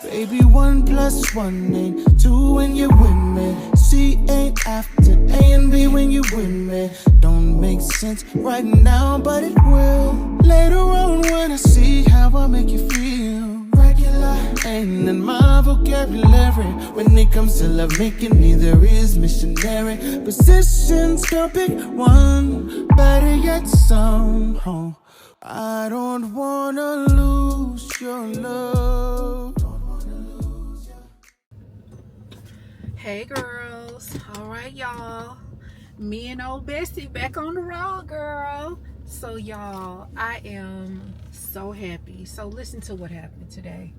Baby, 1+1 ain't 2 when you're with me. C ain't after A and B when you're with me. Don't make sense right now, but it will later on when I see how I make you feel. Regular ain't in my vocabulary. When it comes to love making, neither is missionary. Positions, don't pick one, better yet some. I don't wanna lose your love. Hey girls, all right y'all, me and old Bessie back on the road, girl. So y'all, I am so happy. So listen to what happened today.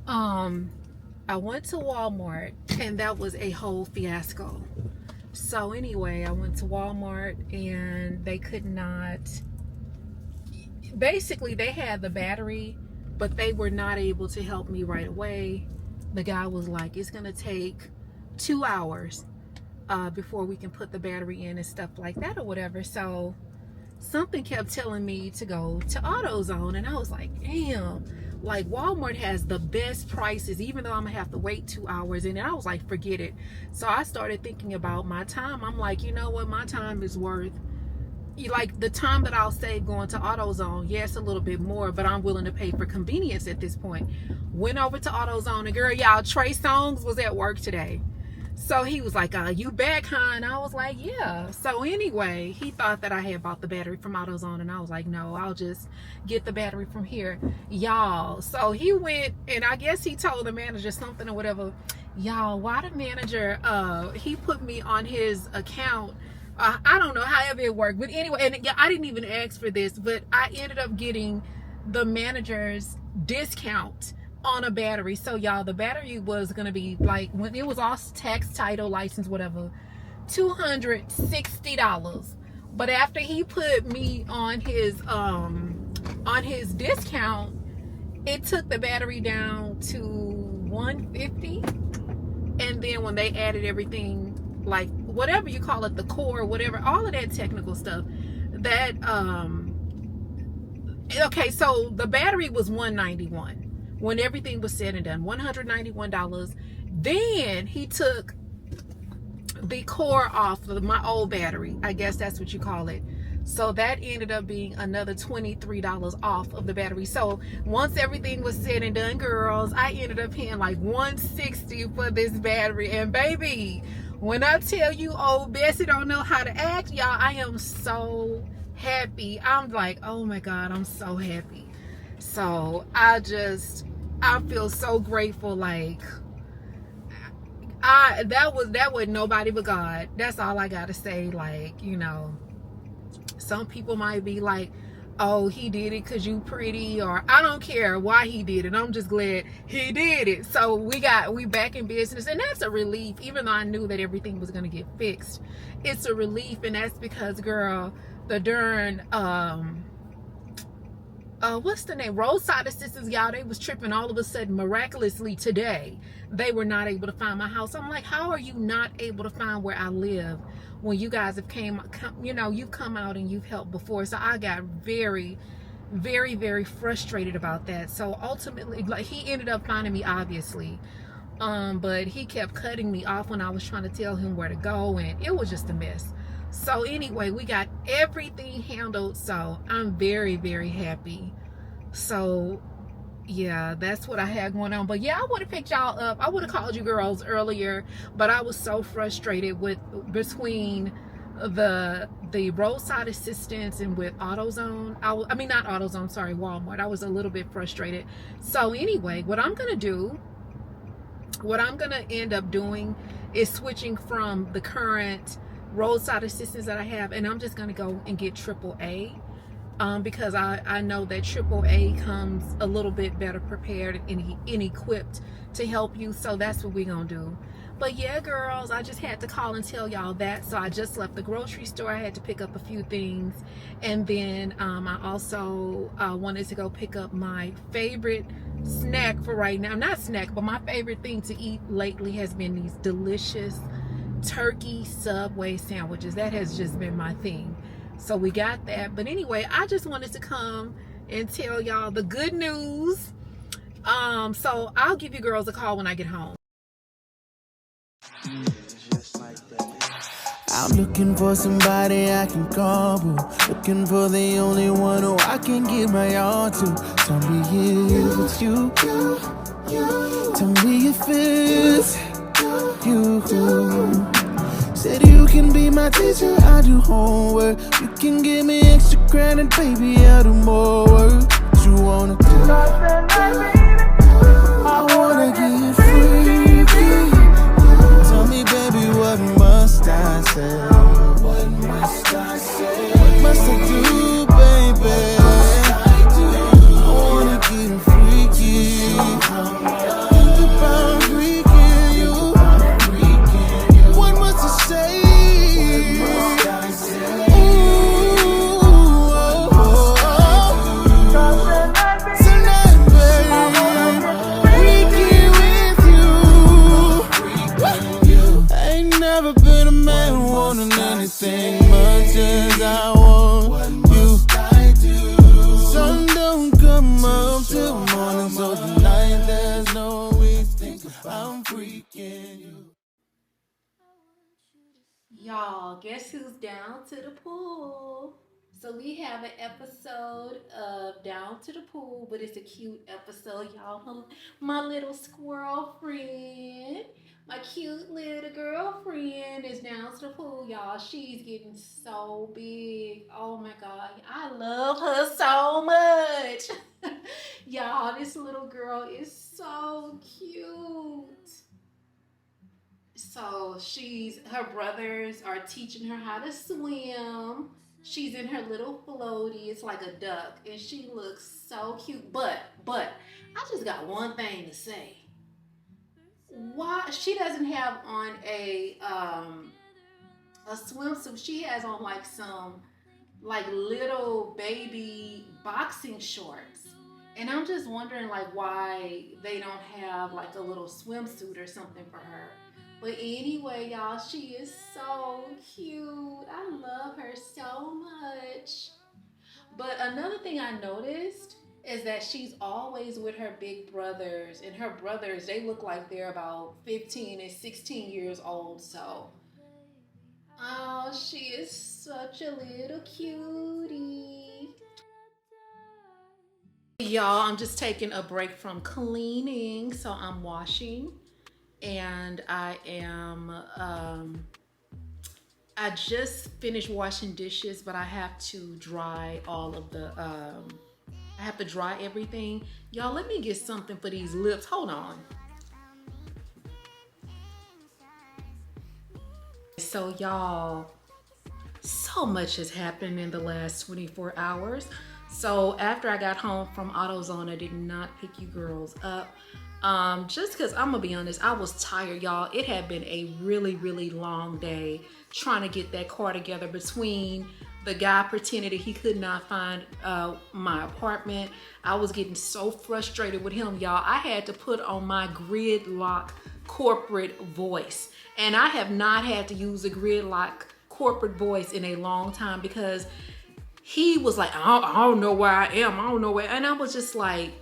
I went to Walmart and that was a whole fiasco. So anyway, I went to Walmart and they could not, basically they had the battery, but they were not able to help me right away. The guy was like, it's gonna take 2 hours before we can put the battery in and stuff like that or whatever. So something kept telling me to go to AutoZone, and I was like, damn, like Walmart has the best prices even though I'm gonna have to wait 2 hours. And then I was like, forget it. So I started thinking about my time. I'm like, you know what, my time is worth, like, the time that I'll save going to AutoZone. Yes, a little bit more, but I'm willing to pay for convenience at this point. Went over to AutoZone, and girl, y'all, Trey Songz was at work today. So he was like, you back, huh? And I was like, yeah. So anyway, he thought that I had bought the battery from AutoZone, and I was like, no, I'll just get the battery from here, y'all. So he went, and I guess he told the manager something or whatever. Y'all, why the manager, he put me on his account. I don't know however it worked, but anyway, and I didn't even ask for this, but I ended up getting the manager's discount on a battery. So y'all, the battery was gonna be like, when it was all tax, title, license, whatever, $260. But after he put me on his discount, it took the battery down to $150. And then when they added everything, like whatever you call it, the core, whatever, all of that technical stuff, that okay, so the battery was $191 when everything was said and done, $191. Then he took the core off of my old battery, I guess that's what you call it. So that ended up being another $23 off of the battery. So once everything was said and done, girls, I ended up paying like $160 for this battery. And baby, when I tell you old Bessie don't know how to act, y'all, I am so happy. I'm like, oh my God, I'm so happy. So I feel so grateful. Like, that was nobody but God. That's all I gotta say. Like, you know, some people might be like, oh, he did it because you pretty, or I don't care why he did it. I'm just glad he did it. So we back in business, and that's a relief. Even though I knew that everything was gonna get fixed, it's a relief. And that's because, girl, the darn what's the name, roadside assistance, y'all, they was tripping all of a sudden. Miraculously today, they were not able to find my house. I'm like, how are you not able to find where I live when you guys have you've come out and you've helped before? So I got very, very, very frustrated about that. So ultimately, like, he ended up finding me, obviously, but he kept cutting me off when I was trying to tell him where to go, and it was just a mess. So anyway, we got everything handled, so I'm very, very happy. So yeah, that's what I had going on. But yeah, I would have picked y'all up. I would have called you girls earlier, but I was so frustrated between the roadside assistance and with AutoZone. I mean, not AutoZone, sorry, Walmart. I was a little bit frustrated. So anyway, what I'm gonna end up doing is switching from the current roadside assistance that I have, and I'm just gonna go and get AAA, because I know that AAA comes a little bit better prepared and equipped to help you. So that's what we're gonna do. But yeah, girls, I just had to call and tell y'all that. So I just left the grocery store. I had to pick up a few things, and then I also wanted to go pick up my favorite snack for right now. Not snack, but my favorite thing to eat lately has been these delicious turkey Subway sandwiches. That has just been my thing. So we got that. But anyway, I just wanted to come and tell y'all the good news. So I'll give you girls a call when I get home. I'm looking for somebody I can call, boo. Looking for the only one who I can give my all to. Tell me if it's you. Tell me if it's you. Said you can be my teacher, I do homework. You can give me extra credit, baby, I'll do more work. What you wanna do? I wanna get freaky. Tell me, baby, what must I say? What must I say? What must I do, baby? I wanna get freaky. Think about freaking you. What must I say? Ooh, oh, oh, oh. Tonight, baby, freaky with you. Ain't never been a man wanting anything much as I want you. Sun don't come up till morning, so tonight there's no wasting. I'm freaking you. Y'all, guess who's down to the pool? So we have an episode of Down to the Pool, but it's a cute episode, y'all. My little squirrel friend, my cute little girlfriend is down to the pool, y'all. She's getting so big. Oh my God. I love her so much. Y'all, this little girl is so cute. So her brothers are teaching her how to swim. She's in her little floaty. It's like a duck, and she looks so cute. But I just got one thing to say. Why she doesn't have on a swimsuit? She has on like some like little baby boxing shorts. And I'm just wondering like why they don't have like a little swimsuit or something for her. But anyway, y'all, she is so cute. I love her so much. But another thing I noticed is that she's always with her big brothers. And her brothers, they look like they're about 15 and 16 years old. So, oh, she is such a little cutie. Y'all, I'm just taking a break from cleaning. So I'm washing. And I just finished washing dishes, but I have to dry all of the, I have to dry everything. Y'all, let me get something for these lips. Hold on. So y'all, so much has happened in the last 24 hours. So after I got home from AutoZone, I did not pick you girls up. Just because I'm gonna be honest, I was tired, y'all. It had been a really long day trying to get that car together between the guy pretending that he could not find my apartment. I was getting so frustrated with him, y'all. I had to put on my gridlock corporate voice, and I have not had to use a gridlock corporate voice in a long time because he was like, I don't know where I am. I don't know where. And I was just like,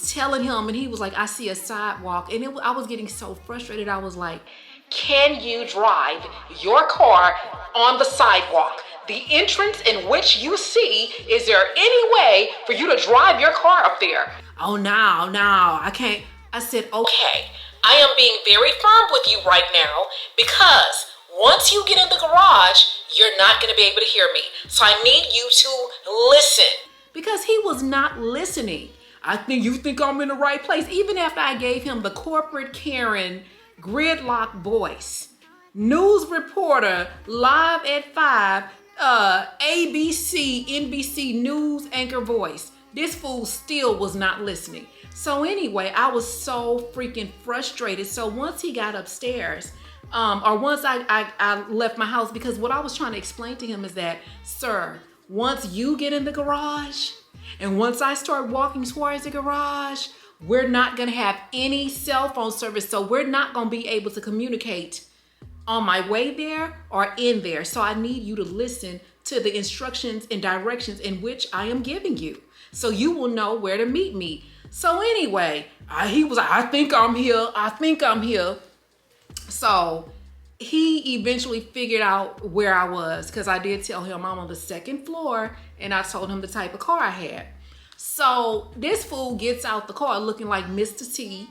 telling him, and he was like, I see a sidewalk. And I was getting so frustrated. I was like, can you drive your car on the sidewalk? The entrance in which you see, is there any way for you to drive your car up there? Oh, no, I can't. I said, okay, I am being very firm with you right now because once you get in the garage, you're not going to be able to hear me. So I need you to listen. Because he was not listening. I think you think I'm in the right place. Even after I gave him the corporate Karen gridlock voice, news reporter, live at 5, ABC, NBC news anchor voice, this fool still was not listening. So anyway, I was so freaking frustrated. So once he got upstairs, or once I left my house, because what I was trying to explain to him is that, sir, once you get in the garage, and once I start walking towards the garage, we're not gonna have any cell phone service. So we're not gonna be able to communicate on my way there or in there. So I need you to listen to the instructions and directions in which I am giving you, so you will know where to meet me. So anyway, he was like, I think I'm here. So he eventually figured out where I was, because I did tell him I'm on the 2nd floor, and I told him the type of car I had. So this fool gets out the car looking like Mr. T.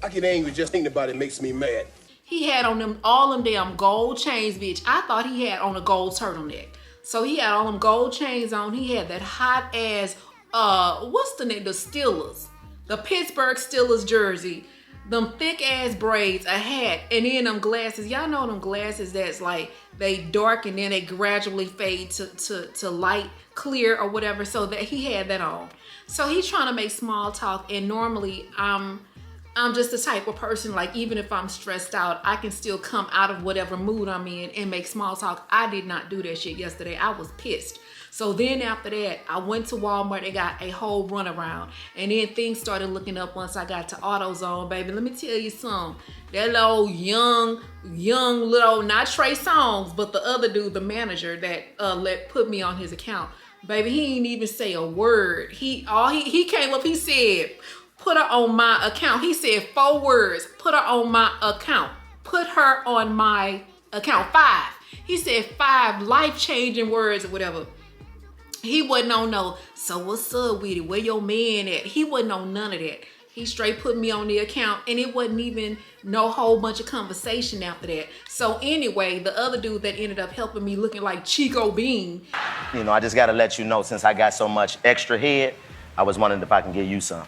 I get angry just thinking about it makes me mad. He had on them all them damn gold chains, bitch. I thought he had on a gold turtleneck. So he had all them gold chains on. He had that hot ass, what's the name? The Steelers. The Pittsburgh Steelers jersey. Them thick ass braids, a hat, and then them glasses. Y'all know them glasses that's like, they dark and then they gradually fade to light clear or whatever. So that he had that on. So he's trying to make small talk, and normally I'm just the type of person, like, even if I'm stressed out, I can still come out of whatever mood I'm in and make small talk. I did not do that shit yesterday. I was pissed. So then after that, I went to Walmart and got a whole runaround. And then things started looking up once I got to AutoZone, baby. Let me tell you something. That little young little, not Trey Songz, but the other dude, the manager that put me on his account. Baby, he didn't even say a word. He came up, he said, put her on my account. He said 4 words. Put her on my account. Put her on my account. 5. He said 5 life-changing words or whatever. He wasn't on no, so what's up with it? Where your man at? He wasn't on none of that. He straight put me on the account, and it wasn't even no whole bunch of conversation after that. So anyway, the other dude that ended up helping me looking like Chico Bean. You know, I just gotta let you know, since I got so much extra head, I was wondering if I can give you some.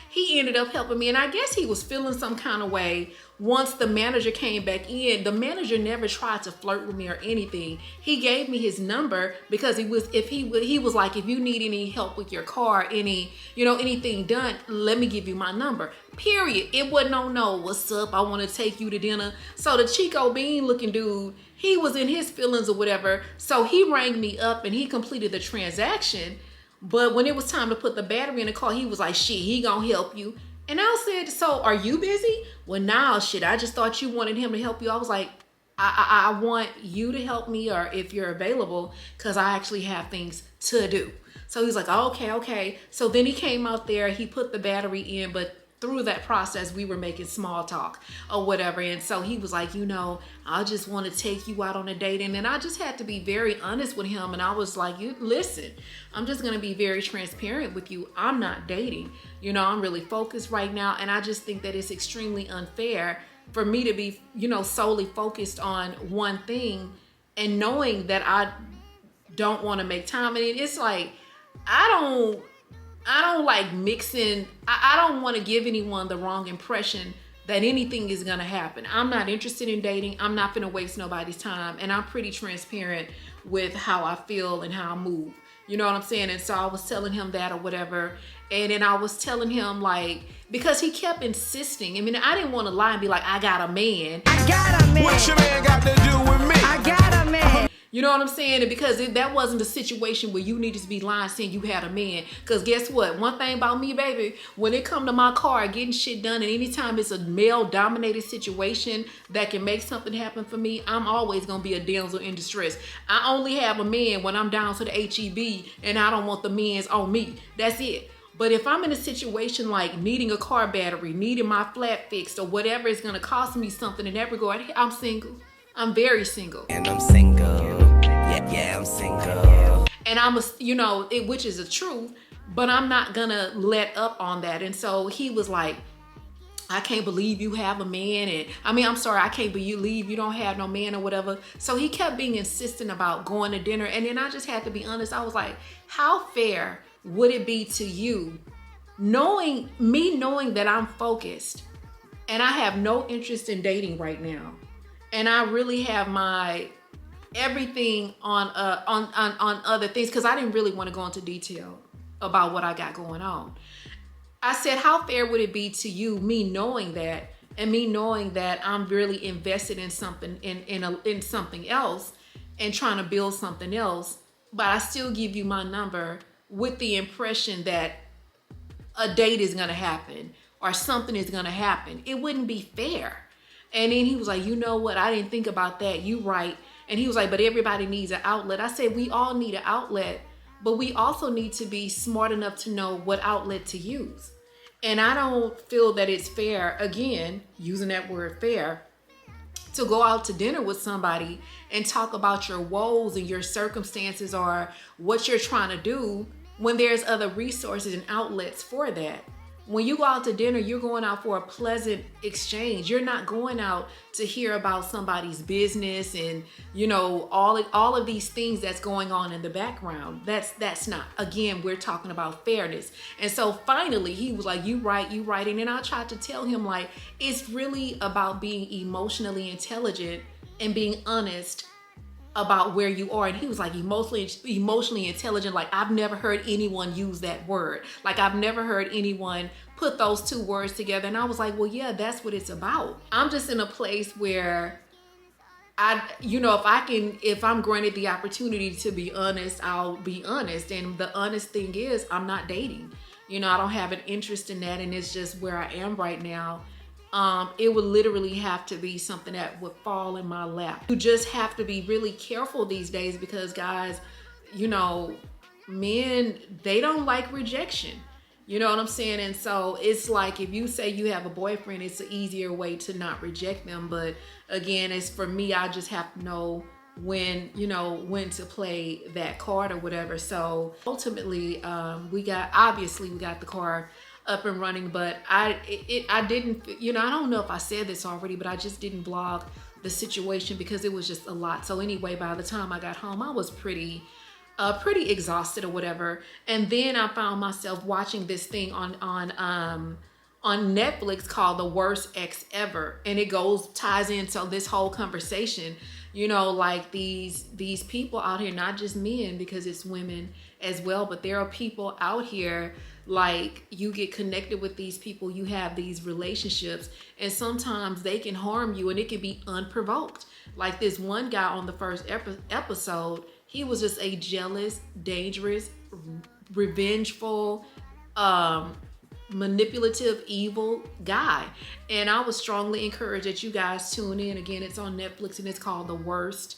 He ended up helping me, and I guess he was feeling some kind of way once the manager came back in. The manager never tried to flirt with me or anything. He gave me his number because he was like, if you need any help with your car, anything done, let me give you my number. Period. It wasn't no, what's up? I want to take you to dinner. So the Chico Bean looking dude, he was in his feelings or whatever. So he rang me up and he completed the transaction. But when it was time to put the battery in the car, he was like, shit, he gonna help you. And I said, so are you busy? Well, nah, shit, I just thought you wanted him to help you. I was like, I want you to help me, or if you're available, because I actually have things to do. So he's like, okay. So then he came out there, he put the battery in, but through that process, we were making small talk or whatever. And so he was like, I just want to take you out on a date. And then I just had to be very honest with him. And I was like, listen, I'm just going to be very transparent with you. I'm not dating. I'm really focused right now. And I just think that it's extremely unfair for me to be, solely focused on one thing, and knowing that I don't want to make time. And it's like, I don't like mixing. I don't want to give anyone the wrong impression that anything is going to happen. I'm not interested in dating. I'm not going to waste nobody's time. And I'm pretty transparent with how I feel and how I move. You know what I'm saying? And so I was telling him that or whatever. And then I was telling him, like, because he kept insisting. I mean, I didn't want to lie and be like, I got a man. I got a man. What your man got to do with me? I got a man. You know what I'm saying? And because that wasn't the situation where you needed to be lying saying you had a man. Because guess what? One thing about me, baby, when it come to my car, getting shit done, and anytime it's a male-dominated situation that can make something happen for me, I'm always going to be a damsel in distress. I only have a man when I'm down to the HEB, and I don't want the men's on me. That's it. But if I'm in a situation like needing a car battery, needing my flat fixed, or whatever is going to cost me something in that regard, I'm single. I'm very single. And I'm single. Yeah, I'm single. And I'm which is the truth, but I'm not gonna let up on that. And so he was like, I can't believe you have a man. And I'm sorry, I can't believe you don't have no man or whatever. So he kept being insistent about going to dinner. And then I just had to be honest. I was like, how fair would it be to you knowing that I'm focused and I have no interest in dating right now, and I really have my everything on other things, because I didn't really want to go into detail about what I got going on. I said, how fair would it be to you, me knowing that, and me knowing that I'm really invested in something, in something else, and trying to build something else, but I still give you my number with the impression that a date is gonna happen or something is gonna happen. It wouldn't be fair. And then he was like, you know what? I didn't think about that. You right. And he was like, but everybody needs an outlet. I said, we all need an outlet, but we also need to be smart enough to know what outlet to use. And I don't feel that it's fair, again, using that word fair, to go out to dinner with somebody and talk about your woes and your circumstances or what you're trying to do when there's other resources and outlets for that. When you go out to dinner, you're going out for a pleasant exchange. You're not going out to hear about somebody's business and, you know, all of these things that's going on in the background. That's not, again, we're talking about fairness. And so finally he was like, you right. And then I tried to tell him, like, it's really about being emotionally intelligent and being honest about where you are. And he was like, emotionally intelligent. Like, I've never heard anyone use that word. Like, I've never heard anyone put those two words together. And I was like, well, yeah, that's what it's about. I'm just in a place where if I'm granted the opportunity to be honest, I'll be honest. And the honest thing is, I'm not dating. You know, I don't have an interest in that. And it's just where I am right now. It would literally have to be something that would fall in my lap. You just have to be really careful these days because, guys, you know, men, they don't like rejection. You know what I'm saying? And so it's like, if you say you have a boyfriend, it's an easier way to not reject them. But again, it's for me, I just have to know when to play that card or whatever. So ultimately, we got the car up and running, but I didn't, I don't know if I said this already, but I just didn't vlog the situation because it was just a lot. So anyway, by the time I got home, I was pretty exhausted or whatever. And then I found myself watching this thing on Netflix called The Worst Ex Ever. And it ties into this whole conversation, like these people out here, not just men, because it's women as well, but there are people out here, like, you get connected with these people, you have these relationships, and sometimes they can harm you and it can be unprovoked. Like this one guy on the first episode, he was just a jealous, dangerous, revengeful, manipulative, evil guy. And I would strongly encourage that you guys tune in. Again, it's on Netflix and it's called The Worst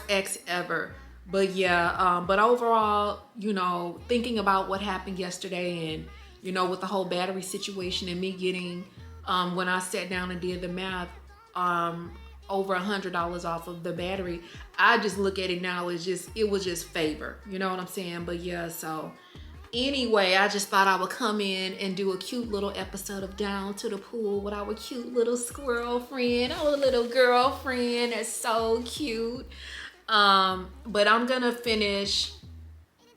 Ex Ever. But yeah, but overall, thinking about what happened yesterday and, with the whole battery situation and me getting, when I sat down and did the math, over $100 off of the battery, I just look at it now as it was just favor. You know what I'm saying? But yeah, so anyway, I just thought I would come in and do a cute little episode of Down to the Pool with our cute little squirrel friend, our little girlfriend that's so cute. But I'm gonna finish,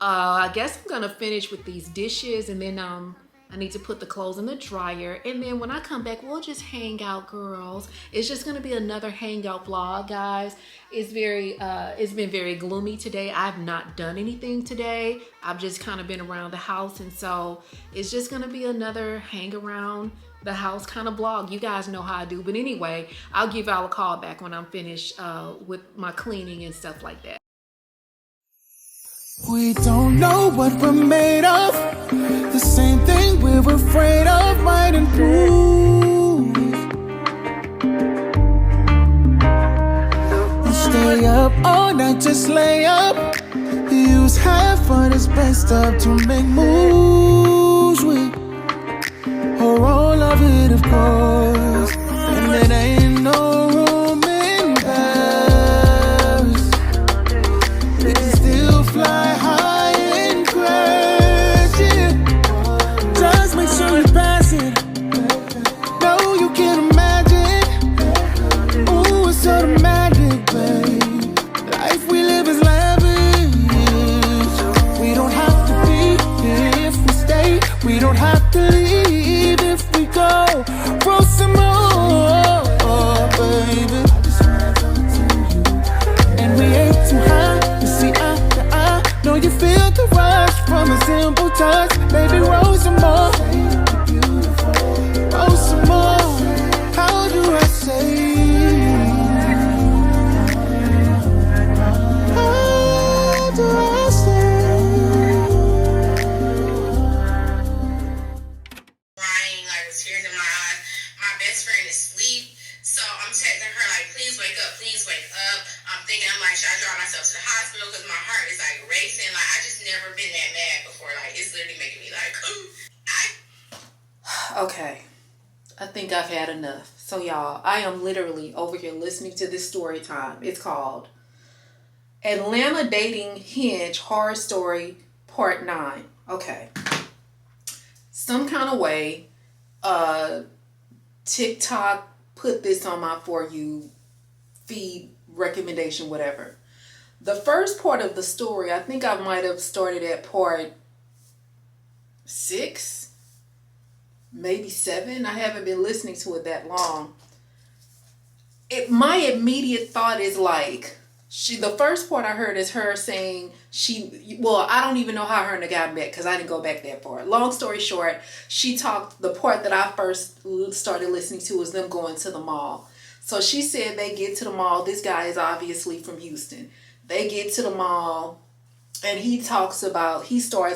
I guess I'm gonna finish with these dishes, and then I need to put the clothes in the dryer, and then when I come back, we'll just hang out, girls. It's just gonna be another hangout vlog, guys. It's been very gloomy today. I've not done anything today. I've just kind of been around the house, and so it's just gonna be another hang around the house kind of vlog. You guys know how I do. But anyway, I'll give y'all a call back when I'm finished with my cleaning and stuff like that. We don't know what we're made of. The same thing we're afraid of might improve. And stay up all night, just lay up. Use half of this best stuff to make moves with. Or all of it, of course. And there ain't no room in Paris. We can still fly high and crash, yeah. Just make sure you pass it. No, you can't imagine. Ooh, it's automatic, babe. Life we live is lavish. We don't have to be here if we stay. We don't have to leave. Roll some more, baby. And we ain't too high to see eye to eye. Know you feel the rush from a simple touch. Baby, roll some more. Roll some more. How do I say? How do I say? Should I drive myself to the hospital? Because my heart is like racing. Like, I just never been that mad before. Like, it's literally making me like, Okay. I think I've had enough. So y'all, I am literally over here listening to this story time. It's called Atlanta Dating Hinge Horror Story Part 9. Okay. Some kind of way, TikTok put this on my For You feed recommendation, whatever. The first part of the story, I think I might have started at part 6, maybe 7. I haven't been listening to it that long. My immediate thought is like, the first part I heard is her saying I don't even know how her and the guy met because I didn't go back that far. Long story short, the part that I first started listening to was them going to the mall. So she said they get to the mall. This guy is obviously from Houston. They get to the mall and he starts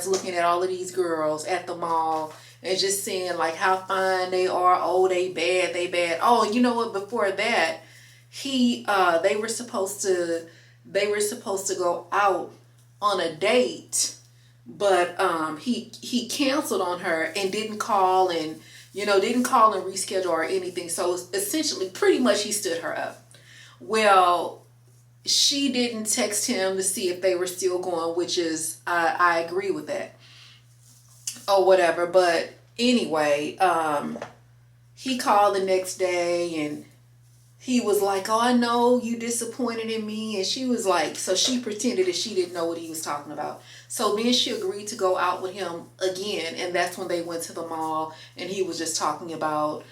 looking at all of these girls at the mall and just saying like how fine they are. Oh, they bad. Oh, you know what? Before that, they were supposed to go out on a date, but he canceled on her and didn't call and reschedule or anything. So essentially, pretty much he stood her up. Well, she didn't text him to see if they were still going, which is I agree with that or whatever. But anyway, he called the next day and he was like, oh, I know you disappointed in me. And she was like, so she pretended that she didn't know what he was talking about. So then she agreed to go out with him again. And that's when they went to the mall. And he was just talking about,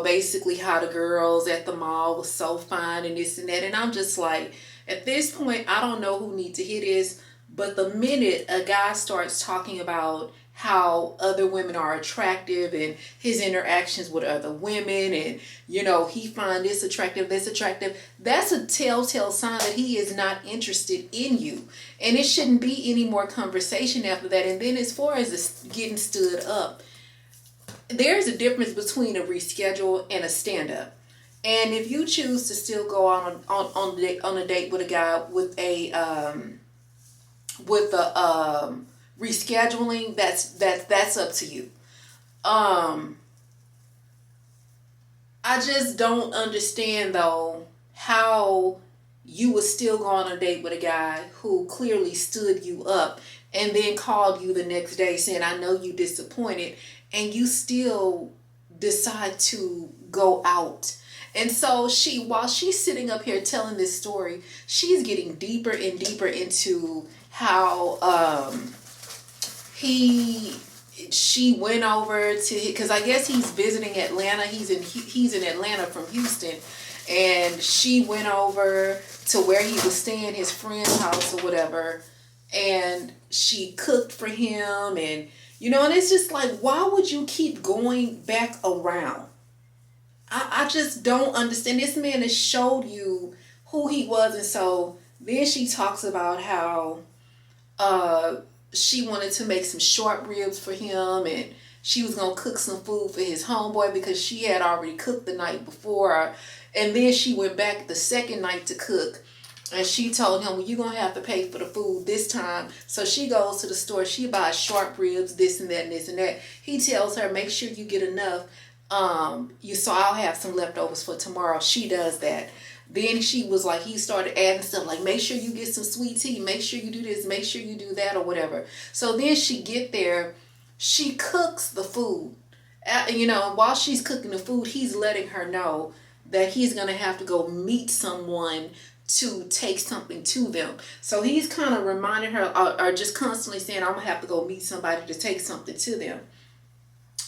basically how the girls at the mall was so fine and this and that. And I'm just like, at this point, I don't know who needs to hear this. But the minute a guy starts talking about how other women are attractive and his interactions with other women and, he find this attractive, that's a telltale sign that he is not interested in you. And it shouldn't be any more conversation after that. And then as far as this getting stood up, there's a difference between a reschedule and a stand-up. And if you choose to still go on a date with a guy with a rescheduling, that's up to you. I just don't understand though how you would still go on a date with a guy who clearly stood you up and then called you the next day saying, I know you disappointed, and you still decide to go out. And so while she's sitting up here telling this story, she's getting deeper and deeper into how she went over to, because I guess he's visiting Atlanta. He's in Atlanta from Houston, and she went over to where he was staying, his friend's house or whatever, and she cooked for him, and and it's just like, why would you keep going back around? I just don't understand. This man has showed you who he was, and so then she talks about how she wanted to make some short ribs for him, and she was going to cook some food for his homeboy because she had already cooked the night before. And then she went back the second night to cook, and she told him, well, you're going to have to pay for the food this time. So she goes to the store. She buys short ribs, this and that and this and that. He tells her, make sure you get enough. So I'll have some leftovers for tomorrow. She does that. Then she was like, he started adding stuff like, make sure you get some sweet tea, make sure you do this, make sure you do that or whatever. So then she get there, she cooks the food. While she's cooking the food, he's letting her know that he's going to have to go meet someone to take something to them. So he's kind of reminding her or just constantly saying, I'm going to have to go meet somebody to take something to them.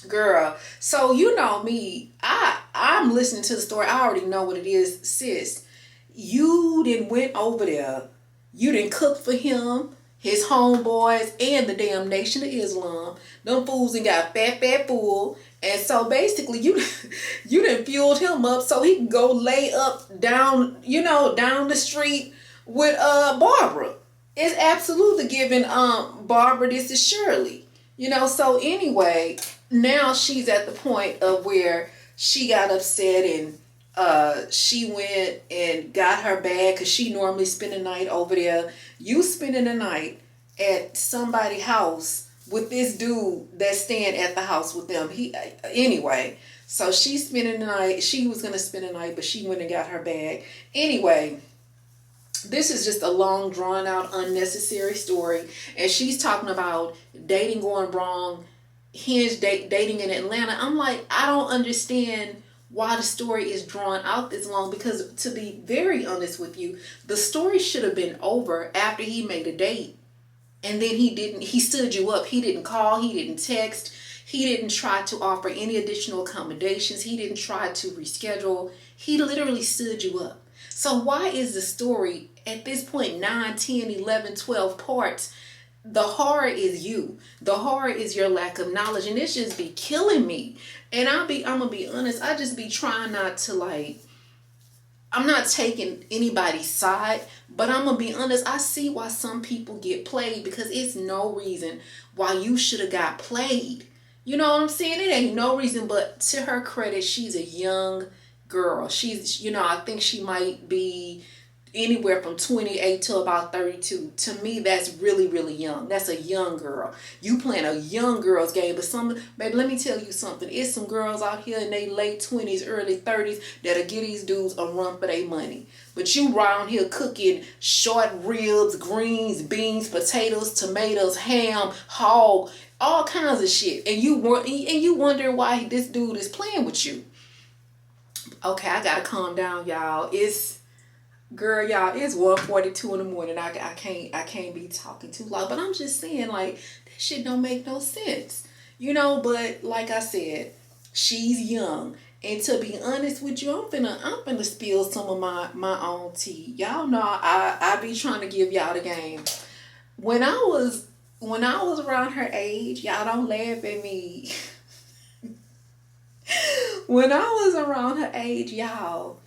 Girl, so you know me, I'm listening to the story. I already know what it is. Sis, you didn't went over there. You didn't cook for him, his homeboys, and the damn Nation of Islam. Them fools and got fat full. And so basically you done fueled him up so he can go lay up down the street with Barbara. It's absolutely giving Barbara, this is Shirley. So anyway, now she's at the point of where she got upset and she went and got her bag because she normally spend the night over there. You spending the night at somebody's house with this dude that's staying at the house with them. Anyway, so she's spending the night. She was gonna spend the night, but she went and got her bag. Anyway, this is just a long, drawn out, unnecessary story. And she's talking about dating going wrong, Hinge dating in Atlanta. I'm like, I don't understand why the story is drawn out this long, because to be very honest with you, the story should have been over after he made a date. And then he stood you up. He didn't call, he didn't text, he didn't try to offer any additional accommodations, he didn't try to reschedule. He literally stood you up. So why is the story at this point 9, 10, 11, 12 parts? The horror is you. The horror is your lack of knowledge. And this just be killing me. And I'm gonna be honest, I just be trying not to, like, I'm not taking anybody's side, but I'm gonna be honest, I see why some people get played, because it's no reason why you should have got played. You know what I'm saying? It ain't no reason. But to her credit, she's a young girl. She's, I think she might be anywhere from 28 to about 32. To me, that's really, really young. That's a young girl. You playing a young girl's game. But baby, let me tell you something. It's some girls out here in their late 20s, early 30s that'll give these dudes a run for their money. But you around here cooking short ribs, greens, beans, potatoes, tomatoes, ham, hog, all kinds of shit. And you wonder why this dude is playing with you. Okay, I gotta calm down, y'all. It's 1:42 in the morning. I can't be talking too loud. But I'm just saying, like, that shit don't make no sense. But like I said, she's young. And to be honest with you, I'm finna spill some of my own tea. Y'all know I be trying to give y'all the game. When I was around her age, y'all don't laugh at me. When I was around her age, y'all,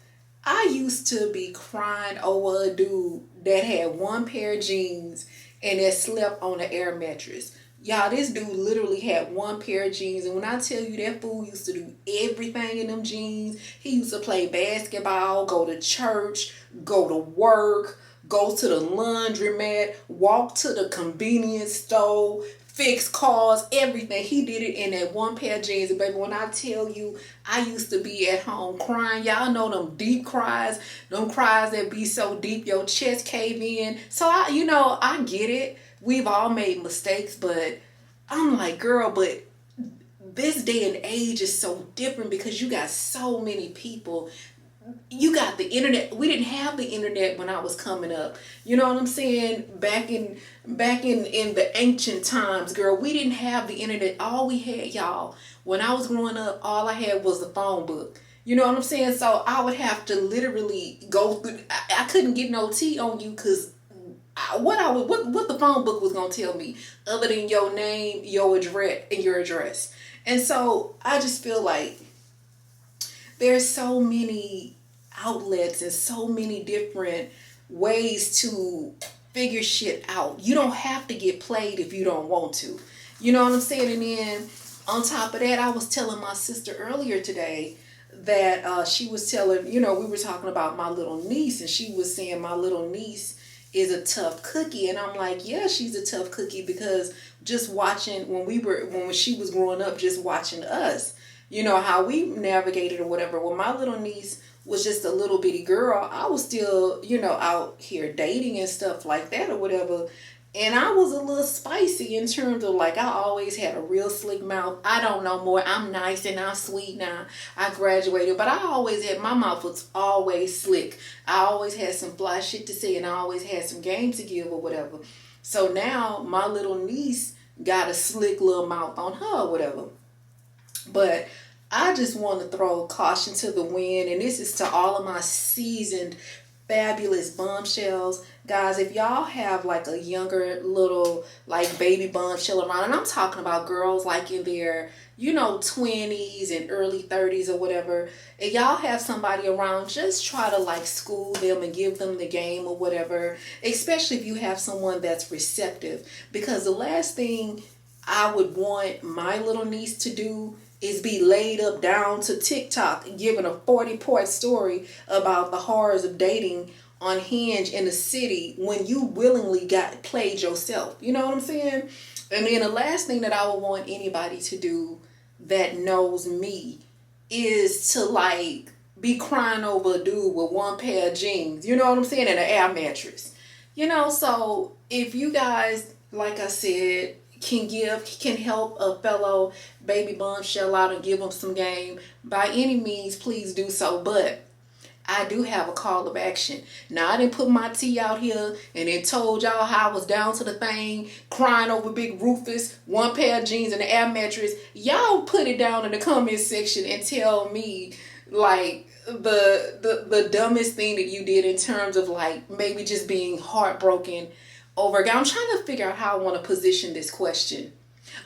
I used to be crying over a dude that had one pair of jeans and that slept on an air mattress. Y'all, this dude literally had one pair of jeans. And when I tell you, that fool used to do everything in them jeans. He used to play basketball, go to church, go to work, go to the laundromat, walk to the convenience store, fix cars, everything. He did it in that one pair of jeans. And baby, when I tell you, I used to be at home crying. Y'all know them deep cries, them cries that be so deep your chest cave in. So I get it. We've all made mistakes, but I'm like, girl, but this day and age is so different because you got so many people. You got the internet. We didn't have the internet when I was coming up. You know what I'm saying? Back in the ancient times, girl, we didn't have the internet. All we had, y'all, when I was growing up, all I had was the phone book. You know what I'm saying? So I would have to literally go through. I couldn't get no tea on you because what the phone book was gonna tell me other than your name, your address. And so I just feel like there's so many outlets and so many different ways to figure shit out. You don't have to get played if you don't want to. You know what I'm saying? And then on top of that, I was telling my sister earlier today that she was telling, we were talking about my little niece, and she was saying my little niece is a tough cookie. And I'm like, yeah, she's a tough cookie, because just watching when she was growing up, just watching us, how we navigated or whatever. When my little niece was just a little bitty girl, I was still, out here dating and stuff like that or whatever. And I was a little spicy in terms of, like, I always had a real slick mouth. I don't know more. I'm nice and I'm sweet now. I graduated. But I always had, my mouth was always slick. I always had some fly shit to say, and I always had some game to give or whatever. So now my little niece got a slick little mouth on her or whatever. But I just want to throw caution to the wind. And this is to all of my seasoned, fabulous bombshells. Guys, if y'all have like a younger little like baby bombshell around, and I'm talking about girls like in their 20s and early 30s or whatever, and y'all have somebody around, just try to like school them and give them the game or whatever, especially if you have someone that's receptive. Because the last thing I would want my little niece to do is be laid up down to TikTok and giving a 40-part story about the horrors of dating on Hinge in the city when you willingly got played yourself. You know what I'm saying? And then the last thing that I would want anybody to do that knows me is to like be crying over a dude with one pair of jeans, you know what I'm saying, and an air mattress. You know, so if you guys, like I said, can help a fellow baby bum shell out and give them some game, by any means, please do so. But I do have a call of action. Now, I didn't put my tea out here and then told y'all how I was down to the thing, crying over Big Rufus, one pair of jeans and an air mattress. Y'all put it down in the comment section and tell me, like, the dumbest thing that you did in terms of, like, maybe just being heartbroken over a guy. I'm trying to figure out how I want to position this question.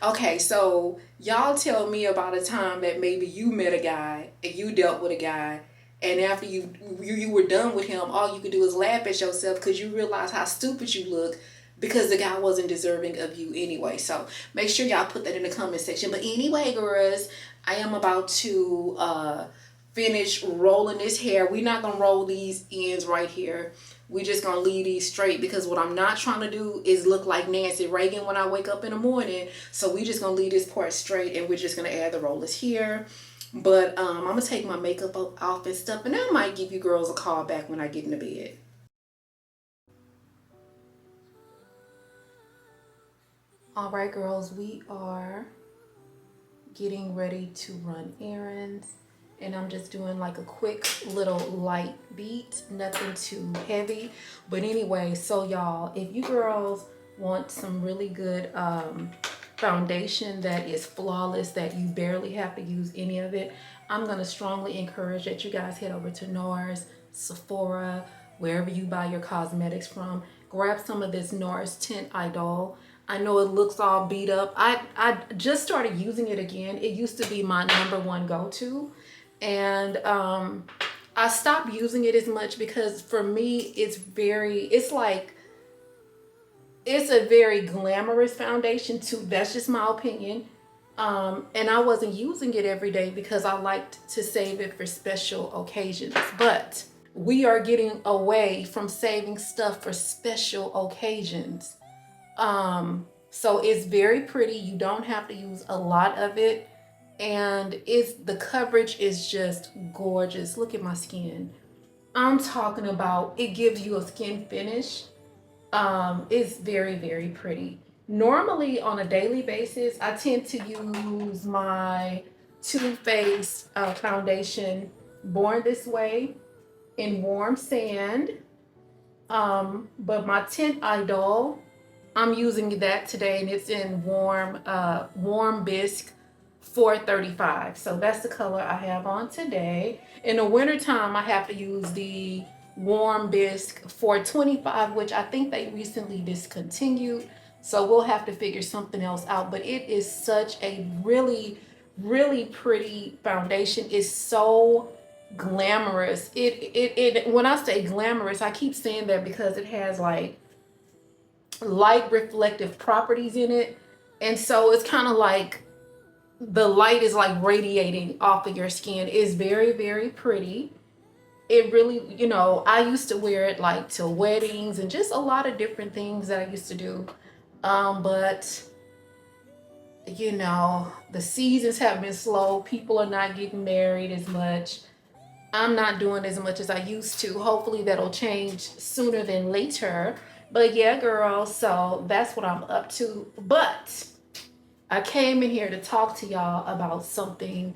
Okay, so y'all tell me about a time that maybe you met a guy and you dealt with a guy, and after you were done with him, all you could do is laugh at yourself because you realize how stupid you look because the guy wasn't deserving of you anyway. So make sure y'all put that in the comment section. But anyway, girls, I am about to finish rolling this hair. We're not going to roll these ends right here. We're just going to leave these straight because what I'm not trying to do is look like Nancy Reagan when I wake up in the morning. So we're just going to leave this part straight and we're just going to add the rollers here. But I'm going to take my makeup off and stuff, and I might give you girls a call back when I get into bed. All right, girls, we are getting ready to run errands, and I'm just doing like a quick little light beat, nothing too heavy. But anyway, so y'all, if you girls want some really good foundation that is flawless, that you barely have to use any of it, I'm going to strongly encourage that you guys head over to NARS, Sephora, wherever you buy your cosmetics from. Grab some of this NARS Tint Idol. I know it looks all beat up. I just started using it again. It used to be my #1 go-to, and I stopped using it as much because for me it's a very glamorous foundation too. That's just my opinion. And I wasn't using it every day because I liked to save it for special occasions. But we are getting away from saving stuff for special occasions. So it's very pretty. You don't have to use a lot of it. And the coverage is just gorgeous. Look at my skin. I'm talking about, it gives you a skin finish. It's very, very pretty. Normally on a daily basis, I tend to use my Too Faced foundation Born This Way in Warm Sand. But my Tint Idol, I'm using that today, and it's in Warm Bisque 435. So that's the color I have on today. In the wintertime, I have to use the Warm Bisque 425, which I think they recently discontinued. So we'll have to figure something else out. But it is such a really, really pretty foundation. It's so glamorous. When I say glamorous, I keep saying that because it has like light reflective properties in it. And so it's kind of like the light is like radiating off of your skin. It's very, very pretty. It really, you know, I used to wear it like to weddings and just a lot of different things that I used to do. But you know, the seasons have been slow. People are not getting married as much. I'm not doing as much as I used to. Hopefully that'll change sooner than later. But yeah, girl, so that's what I'm up to. But I came in here to talk to y'all about something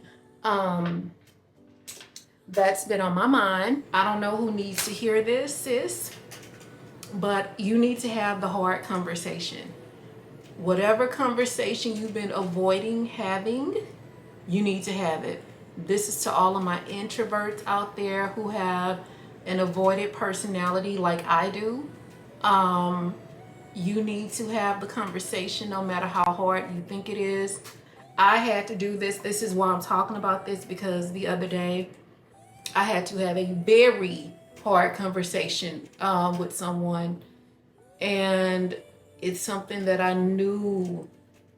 that's been on my mind. I don't know who needs to hear this, sis, but you need to have the hard conversation. Whatever conversation you've been avoiding having, you need to have it. This is to all of my introverts out there who have an avoided personality like I do. You need to have the conversation no matter how hard you think it is. I had to do this. This is why I'm talking about this, because the other day I had to have a very hard conversation with someone, and it's something that I knew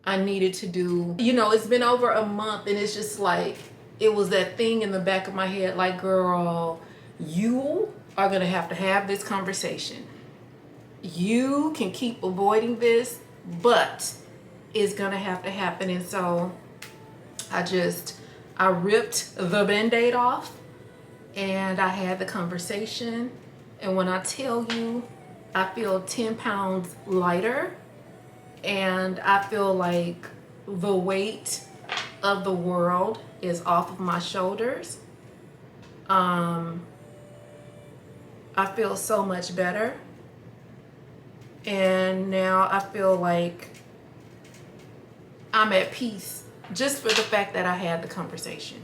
I needed to do. You know, it's been over a month, and it's just like, it was that thing in the back of my head, like, girl, you are gonna have this conversation. You can keep avoiding this, but is gonna have to happen. And so I ripped the band-aid off and I had the conversation. And when I tell you, I feel 10 pounds lighter, and I feel like the weight of the world is off of my shoulders. I feel so much better. And now I feel like I'm at peace just for the fact that I had the conversation.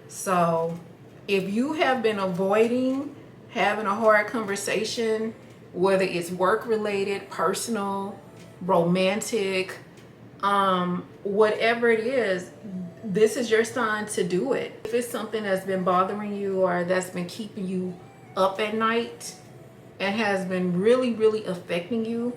So if you have been avoiding having a hard conversation, whether it's work related, personal, romantic, whatever it is, this is your sign to do it. If it's something that's been bothering you or that's been keeping you up at night and has been really, really affecting you,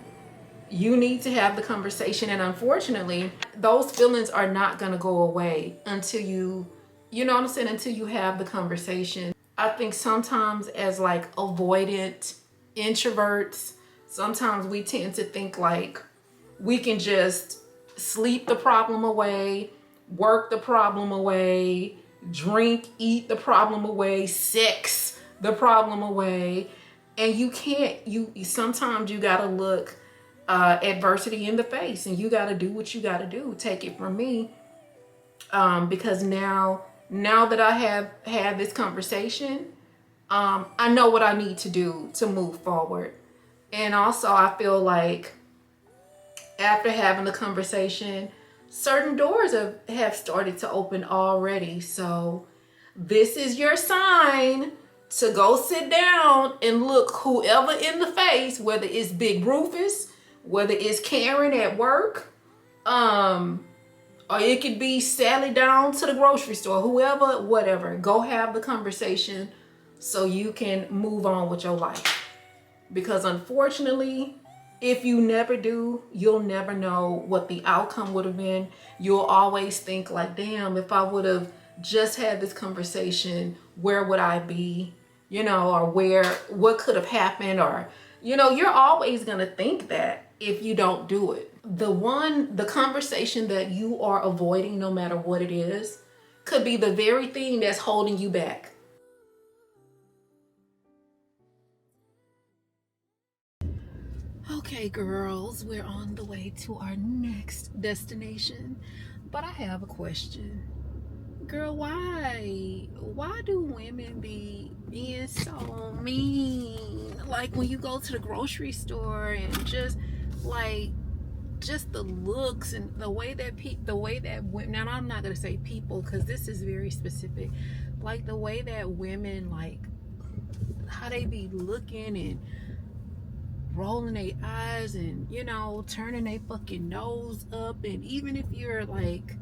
you need to have the conversation. And unfortunately, those feelings are not going to go away until you know what I'm saying, until you have the conversation. I think sometimes as like avoidant introverts, sometimes we tend to think like we can just sleep the problem away, work the problem away, drink, eat the problem away, sex the problem away. And you can't. Sometimes you gotta look adversity in the face, and you gotta do what you gotta do. Take it from me, because now that I have had this conversation, I know what I need to do to move forward. And also I feel like after having the conversation, certain doors have started to open already. So this is your sign to go sit down and look whoever in the face, whether it's Big Rufus, whether it's Karen at work, or it could be Sally down to the grocery store, whoever, whatever. Go have the conversation so you can move on with your life. Because unfortunately, if you never do, you'll never know what the outcome would have been. You'll always think like, damn, if I would have just had this conversation, where would I be? Or what could have happened? Or, you're always going to think that if you don't do it. The conversation that you are avoiding, no matter what it is, could be the very thing that's holding you back. Okay, girls, we're on the way to our next destination, but I have a question. Girl, why do women be being so mean? Like when you go to the grocery store and just the looks and the way that women, now I'm not gonna say people because this is very specific, like the way that women, like how they be looking and rolling their eyes and turning their fucking nose up. And even if you're like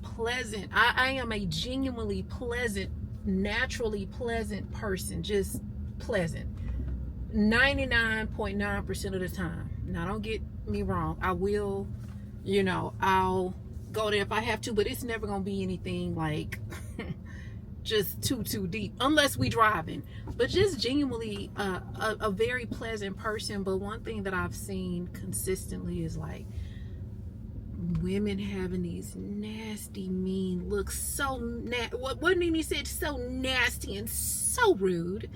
pleasant, I am a genuinely pleasant, naturally pleasant person, just pleasant 99.9% of the time. Now don't get me wrong, I will, I'll go there if I have to, but it's never gonna be anything like just too deep unless we driving. But just genuinely a very pleasant person. But one thing that I've seen consistently is like women having these nasty, mean looks. So what Nene said, so nasty and so rude.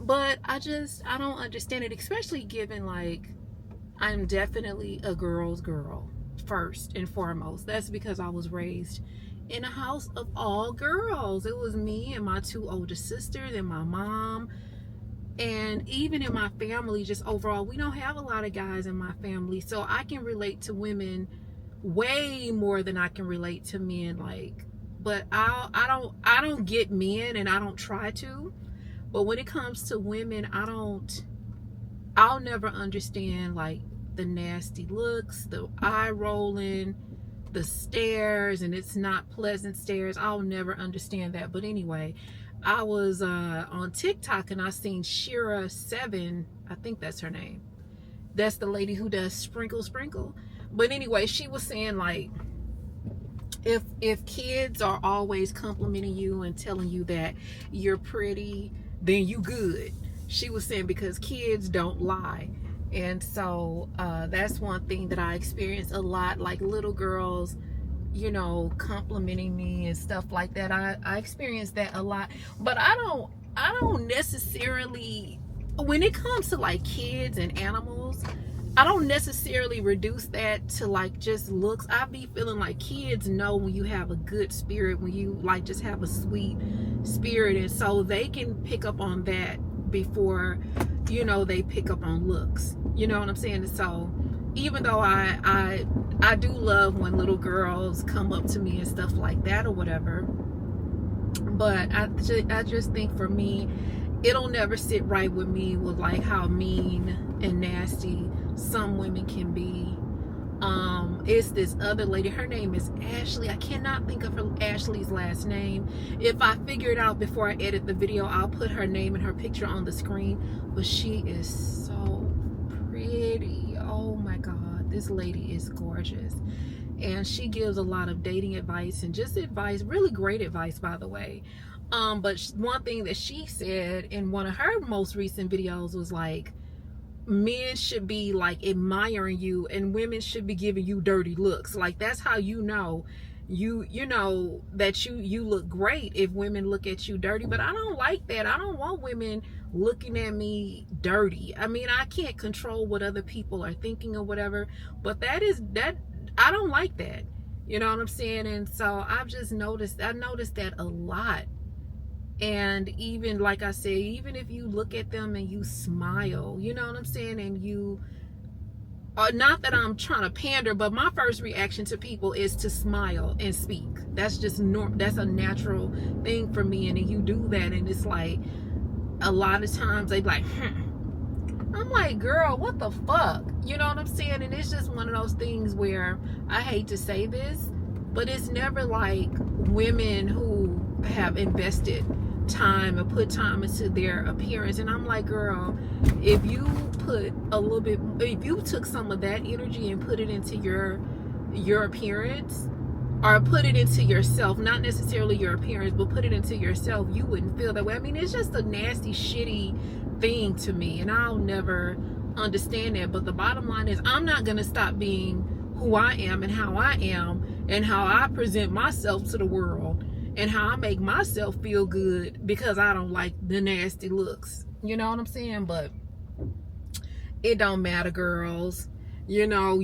But I don't understand it, especially given like I'm definitely a girl's girl first and foremost. That's because I was raised in a house of all girls. It was me and my two older sisters and my mom. And even in my family, just overall, we don't have a lot of guys in my family. So I can relate to women way more than I can relate to men. Like, but I don't get men, and I don't try to. But when it comes to women, I'll never understand like the nasty looks, the eye rolling, the stares, and it's not pleasant stares. I'll never understand that. But anyway, I was on TikTok and I seen Shira7, I think that's her name. That's the lady who does sprinkle. But anyway, she was saying like, if kids are always complimenting you and telling you that you're pretty, then you good. She was saying because kids don't lie. And so that's one thing that I experience a lot, like little girls, you know, complimenting me and stuff like that. I experience that a lot. But I don't necessarily, when it comes to like kids and animals, I don't necessarily reduce that to like just looks. I be feeling like kids know when you have a good spirit, when you like just have a sweet spirit, and so they can pick up on that before, you know, they pick up on looks. You know what I'm saying? So even though I do love when little girls come up to me and stuff like that or whatever, but I just think for me, it'll never sit right with me with like how mean and nasty some women can be. It's this other lady, her name is Ashley. I cannot think of Ashley's last name. If I figure it out before I edit the video, I'll put her name and her picture on the screen. But she is so pretty. Oh my God, this lady is gorgeous. And she gives a lot of dating advice and just advice, really great advice, by the way. But one thing that she said in one of her most recent videos was like, men should be like admiring you and women should be giving you dirty looks. Like that's how you know you know that you look great, if women look at you dirty. But I don't like that. I don't want women looking at me dirty. I mean, I can't control what other people are thinking or whatever, but that I don't like that. You know what I'm saying? And so I noticed that a lot. And even like I said, even if you look at them and you smile, you know what I'm saying, and you are, not that I'm trying to pander, but my first reaction to people is to smile and speak. That's just that's a natural thing for me. And then you do that and it's like a lot of times they like I'm like, girl, what the fuck, you know what I'm saying? And it's just one of those things where I hate to say this, but it's never like women who have invested time and put time into their appearance. And I'm like, girl, if you put a little bit, if you took some of that energy and put it into your appearance, or put it into yourself, not necessarily your appearance, but put it into yourself, you wouldn't feel that way. I mean, it's just a nasty, shitty thing to me, and I'll never understand that. But the bottom line is, I'm not gonna stop being who I am and how I am and how I present myself to the world and how I make myself feel good because I don't like the nasty looks. You know what I'm saying? But it don't matter, girls. You know,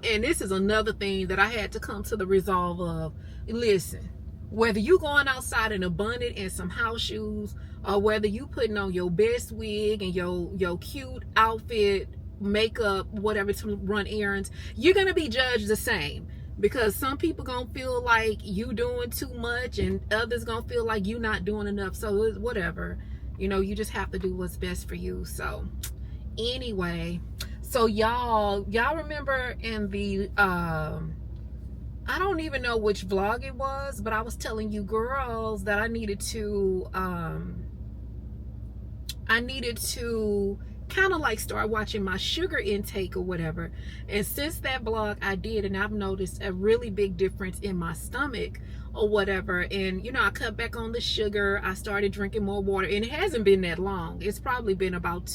and this is another thing that I had to come to the resolve of. Listen, whether you going outside in a bonnet and some house shoes, or whether you putting on your best wig and your cute outfit, makeup, whatever, to run errands, you're gonna be judged the same. Because some people gonna feel like you doing too much and others gonna feel like you not doing enough. So it's whatever, you know, you just have to do what's best for you. So anyway, so y'all remember in the I don't even know which vlog it was, but I was telling you girls that I needed to kind of like start watching my sugar intake or whatever. And since that vlog I did, and I've noticed a really big difference in my stomach or whatever. And you know, I cut back on the sugar, I started drinking more water, and it hasn't been that long. It's probably been about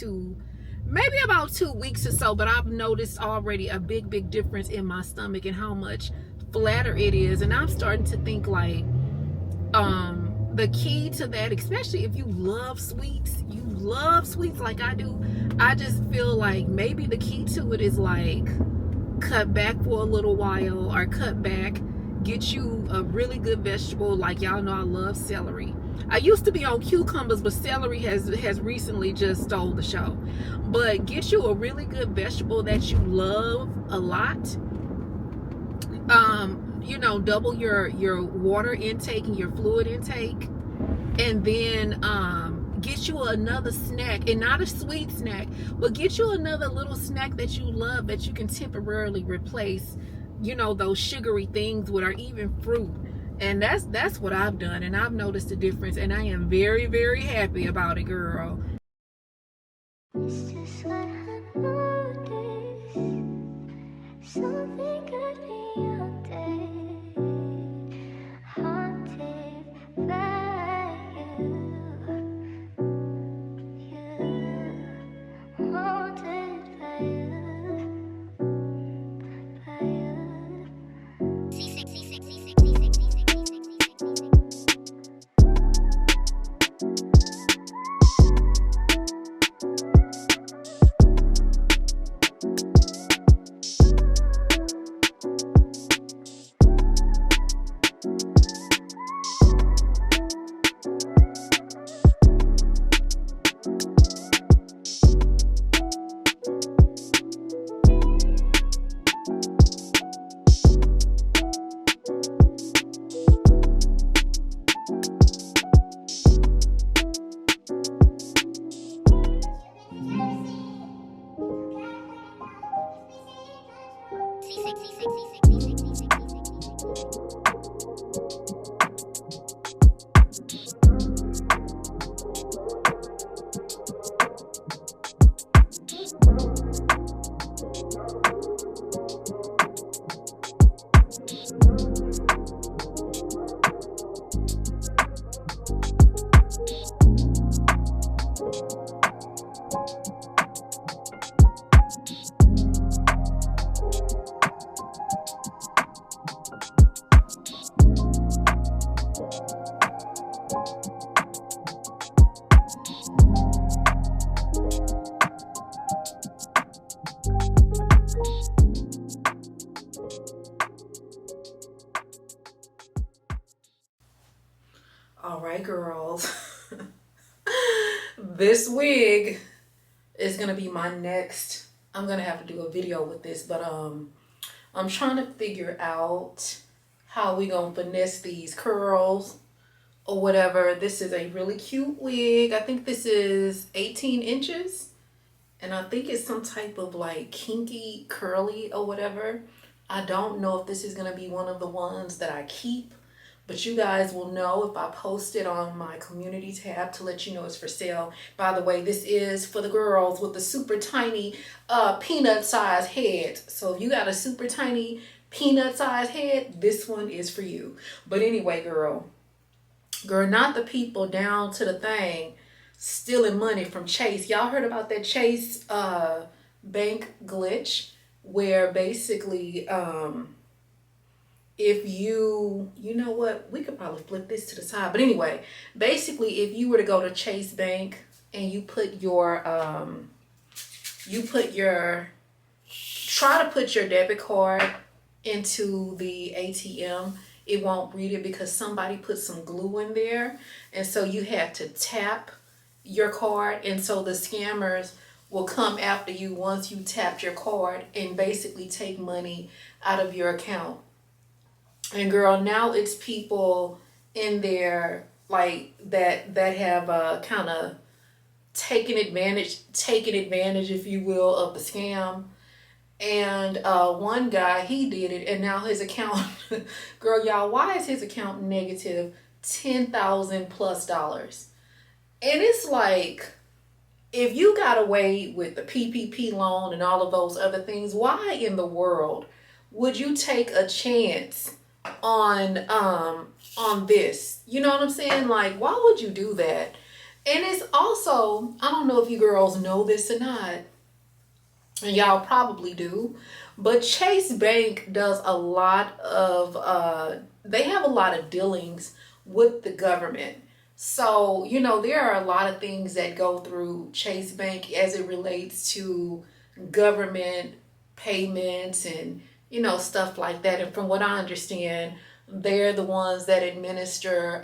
maybe about 2 weeks or so, but I've noticed already a big difference in my stomach and how much flatter it is. And I'm starting to think like the key to that, especially if you love sweets like I do, I just feel like maybe the key to it is like cut back for a little while, or cut back, get you a really good vegetable. Like y'all know I love celery. I used to be on cucumbers, but celery has recently just stole the show. But get you a really good vegetable that you love a lot. You know, double your water intake and your fluid intake, and then get you another snack, and not a sweet snack, but get you another little snack that you love that you can temporarily replace, you know, those sugary things with, or even fruit. And that's what I've done, and I've noticed a difference, and I am very happy about it, girl. It's just what I noticed. Something could be out there, haunted by you, haunted by All right, girls. This wig is gonna be my next. I'm gonna have to do a video with this, but I'm trying to figure out how we gonna finesse these curls or whatever. This is a really cute wig. I think this is 18 inches. And I think it's some type of like kinky curly or whatever. I don't know if this is going to be one of the ones that I keep. But you guys will know if I post it on my community tab to let you know it's for sale. By the way, this is for the girls with the super tiny peanut size head. So if you got a super tiny peanut size head, this one is for you. But anyway, girl, not the people down to the thing stealing money from Chase. Y'all heard about that Chase bank glitch where basically if you know what, we could probably flip this to the side, but anyway, basically if you were to go to Chase Bank and you put your try to put your debit card into the ATM, it won't read it because somebody put some glue in there, and so you have to tap your card, and so the scammers will come after you once you tap your card and basically take money out of your account. And girl, now it's people in there like that have kind of taken advantage, if you will, of the scam. And one guy, he did it, and now his account, girl, y'all, why is his account negative $10,000 plus? And it's like, if you got away with the PPP loan and all of those other things, why in the world would you take a chance on this? You know what I'm saying? Like, why would you do that? And it's also, I don't know if you girls know this or not, and y'all probably do, but Chase Bank does a lot of, they have a lot of dealings with the government. So, you know, there are a lot of things that go through Chase Bank as it relates to government payments and, you know, stuff like that. And from what I understand, they're the ones that administer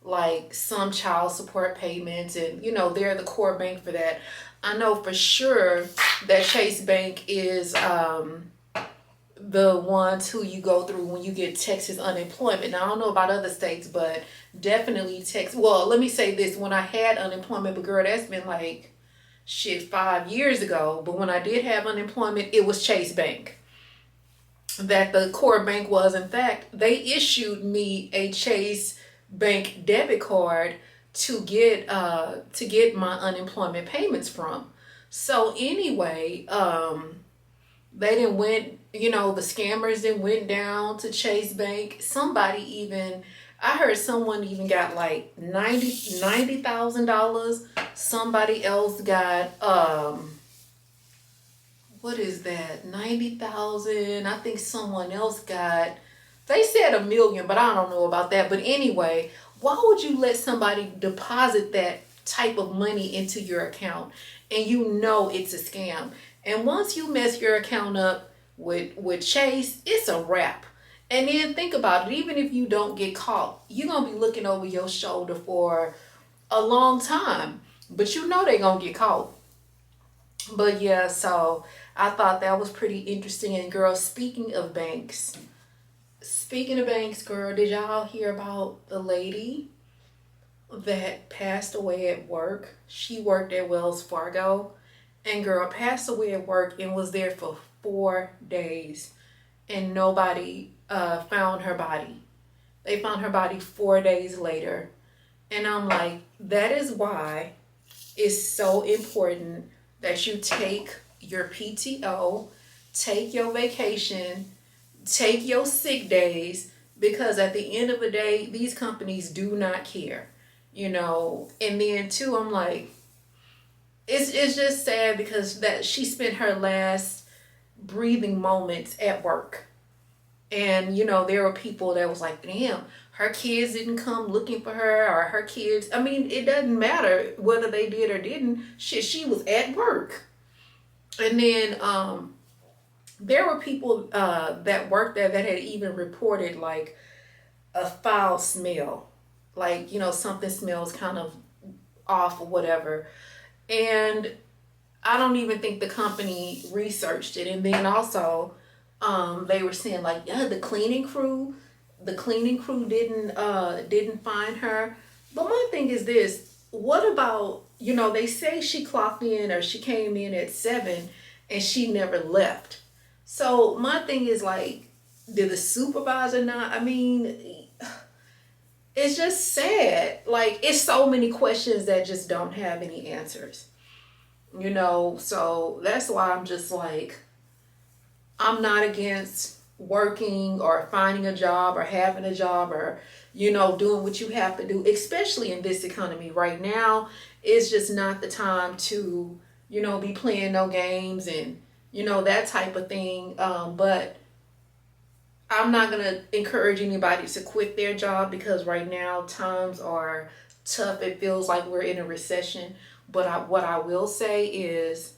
like some child support payments, and, you know, they're the core bank for that. I know for sure that Chase Bank is the ones who you go through when you get Texas unemployment. Now, I don't know about other states, but definitely Texas. Well, let me say this. When I had unemployment, but girl, that's been like, shit, 5 years ago. But when I did have unemployment, it was Chase Bank that the core bank was. In fact, they issued me a Chase Bank debit card to get my unemployment payments from. So anyway, they didn't went, you know, the scammers then went down to Chase Bank. Somebody even, I heard someone even got like $90,000. Somebody else got what is that? 90,000. I think someone else got, they said $1 million, but I don't know about that. But anyway, why would you let somebody deposit that type of money into your account and you know it's a scam? And once you mess your account up with Chase, it's a wrap. And then think about it, even if you don't get caught, you're going to be looking over your shoulder for a long time. But you know they're going to get caught. But yeah, so I thought that was pretty interesting. And girl, speaking of banks, girl, did y'all hear about the lady that passed away at work? She worked at Wells Fargo. And girl, passed away at work and was there for 4 days. And nobody found her body. They found her body 4 days later. And I'm like, that is why it's so important that you take your PTO, take your vacation, take your sick days, because at the end of the day, these companies do not care, you know. And then too, I'm like, it's just sad because that she spent her last breathing moments at work. And, you know, there were people that was like, damn, her kids didn't come looking for her, or her kids. I mean, it doesn't matter whether they did or didn't. Shit, she was at work. And then there were people that worked there that had even reported like a foul smell. like, you know, something smells kind of off or whatever. And I don't even think the company researched it. And then also, they were saying like, yeah, the cleaning crew didn't find her. But my thing is this: what about, you know, they say she clocked in or she came in at 7 and she never left. So my thing is like, did the supervisor not? I mean, it's just sad. Like, it's so many questions that just don't have any answers. You know, so that's why I'm just like, I'm not against working or finding a job or having a job or, you know, doing what you have to do, especially in this economy right now. It's just not the time to, you know, be playing no games and, you know, that type of thing. But I'm not going to encourage anybody to quit their job, because right now times are tough. It feels like we're in a recession. But what I will say is,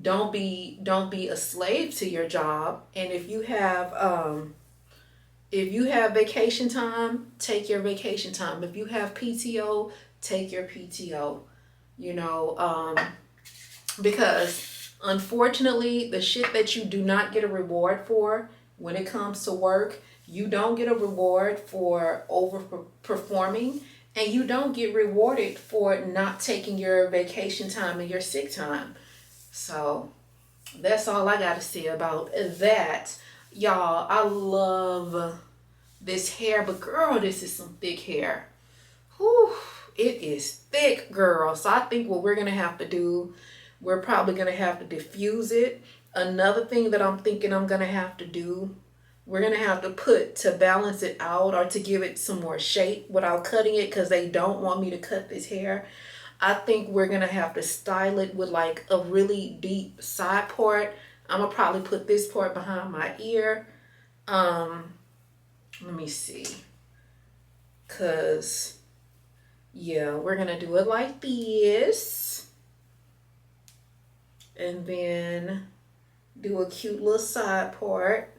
don't be a slave to your job. And if you have vacation time, take your vacation time. If you have PTO, take your PTO. You know, because unfortunately, the shit that you do not get a reward for when it comes to work, you don't get a reward for overperforming. And you don't get rewarded for not taking your vacation time and your sick time. So that's all I got to say about that. Y'all, I love this hair, but girl, this is some thick hair. Whew, it is thick, girl. So I think what we're going to have to do, we're probably going to have to diffuse it. Another thing that I'm thinking I'm going to have to do, we're going to have to put to balance it out or to give it some more shape without cutting it, because they don't want me to cut this hair. I think we're going to have to style it with like a really deep side part. I'm going to probably put this part behind my ear. Let me see. Because, yeah, we're going to do it like this. And then do a cute little side part.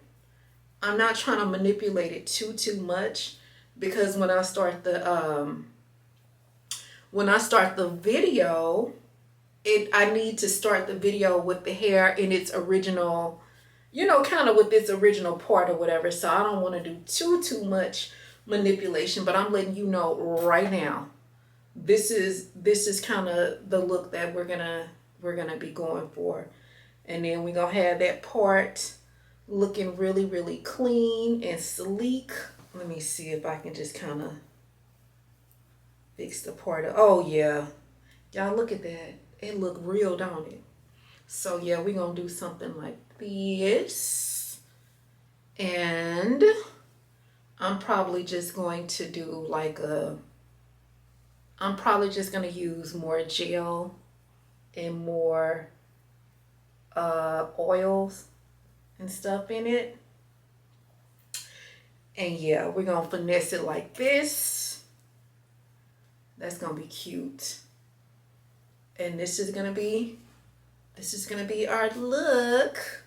I'm not trying to manipulate it too much, because when I start the video, I need to start the video with the hair in its original, you know, kind of with its original part or whatever. So I don't want to do too much manipulation, but I'm letting you know right now, this is kind of the look that we're gonna be going for. And then we're gonna have that part looking really clean and sleek. Let me see if I can just kind of fix the part of, oh yeah, y'all look at that. It look real, don't it? So yeah, we're gonna do something like this. And I'm probably just going to do like I'm probably just gonna use more gel and more oils and stuff in it. And yeah, we're gonna finesse it like this. That's gonna be cute. And this is gonna be our look